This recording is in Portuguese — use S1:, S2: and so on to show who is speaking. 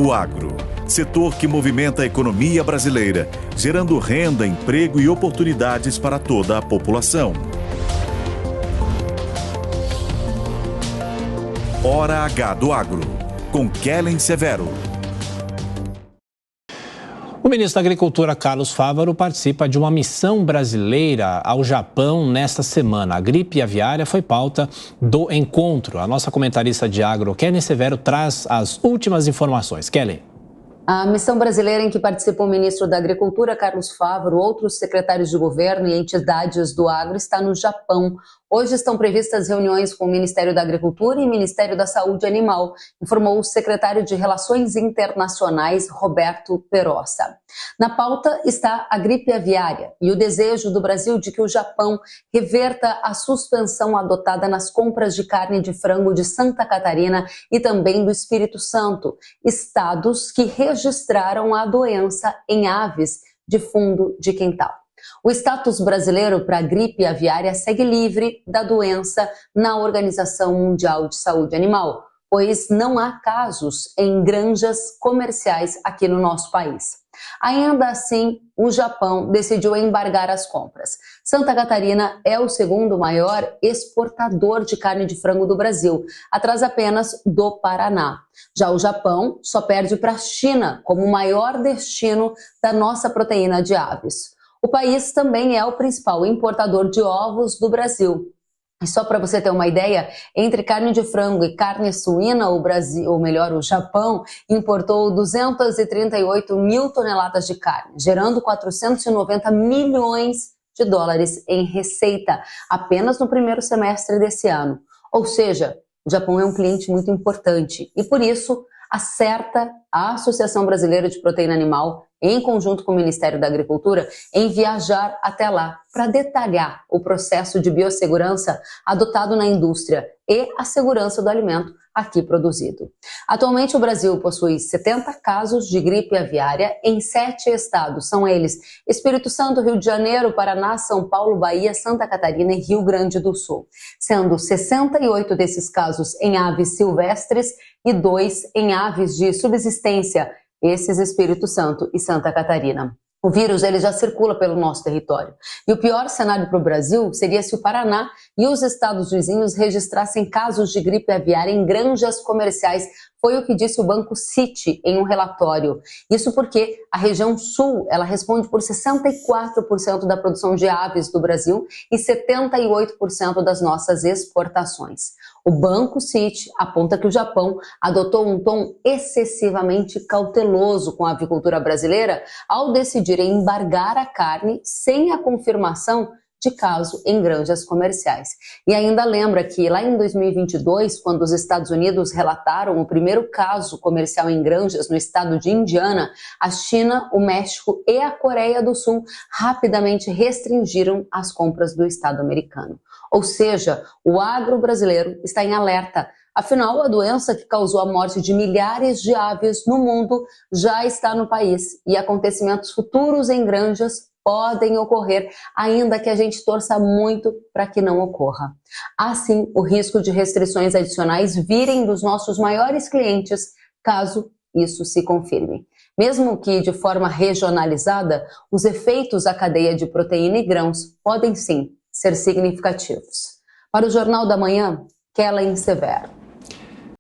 S1: O agro, setor que movimenta a economia brasileira, gerando renda, emprego e oportunidades para toda a população. Hora H do Agro, com Kellen Severo.
S2: O ministro da Agricultura, Carlos Fávaro, participa de uma missão brasileira ao Japão nesta semana. A gripe aviária foi pauta do encontro. A nossa comentarista de agro, Kellen Severo, traz as últimas informações. Kellen.
S3: A missão brasileira em que participam o ministro da Agricultura, Carlos Fávaro, outros secretários de governo e entidades do agro está no Japão. Hoje estão previstas reuniões com o Ministério da Agricultura e Ministério da Saúde Animal, informou o secretário de Relações Internacionais, Roberto Perossa. Na pauta está a gripe aviária e o desejo do Brasil de que o Japão reverta a suspensão adotada nas compras de carne de frango de Santa Catarina e também do Espírito Santo, estados que registraram a doença em aves de fundo de quintal. O status brasileiro para a gripe aviária segue livre da doença na Organização Mundial de Saúde Animal, pois não há casos em granjas comerciais aqui no nosso país. Ainda assim, o Japão decidiu embargar as compras. Santa Catarina é o segundo maior exportador de carne de frango do Brasil, atrás apenas do Paraná. Já o Japão só perde para a China como o maior destino da nossa proteína de aves. O país também é o principal importador de ovos do Brasil. E só para você ter uma ideia, entre carne de frango e carne suína, o Brasil, ou melhor, o Japão, importou 238 mil toneladas de carne, gerando 490 milhões de dólares em receita, apenas no primeiro semestre desse ano. Ou seja, o Japão é um cliente muito importante e, por isso, acerta a Associação Brasileira de Proteína Animal, em conjunto com o Ministério da Agricultura, em viajar até lá para detalhar o processo de biossegurança adotado na indústria e a segurança do alimento aqui produzido. Atualmente, o Brasil possui 70 casos de gripe aviária em 7 estados. São eles Espírito Santo, Rio de Janeiro, Paraná, São Paulo, Bahia, Santa Catarina e Rio Grande do Sul, sendo 68 desses casos em aves silvestres e 2 em aves de subsistência, esses Espírito Santo e Santa Catarina. O vírus ele já circula pelo nosso território. E o pior cenário para o Brasil seria se o Paraná e os estados vizinhos registrassem casos de gripe aviária em granjas comerciais. Foi o que disse o Banco Citi em um relatório. Isso porque a região sul ela responde por 64% da produção de aves do Brasil e 78% das nossas exportações. O Banco Citi aponta que o Japão adotou um tom excessivamente cauteloso com a avicultura brasileira ao decidir embargar a carne sem a confirmação de caso em granjas comerciais. E ainda lembra que lá em 2022, quando os Estados Unidos relataram o primeiro caso comercial em granjas no estado de Indiana, a China, o México e a Coreia do Sul rapidamente restringiram as compras do estado americano. Ou seja, o agro brasileiro está em alerta. Afinal, a doença que causou a morte de milhares de aves no mundo já está no país e acontecimentos futuros em granjas podem ocorrer, ainda que a gente torça muito para que não ocorra. Assim, o risco de restrições adicionais virem dos nossos maiores clientes, caso isso se confirme. Mesmo que de forma regionalizada, os efeitos à cadeia de proteína e grãos podem sim ser significativos. Para o Jornal da Manhã, Kellen Severo.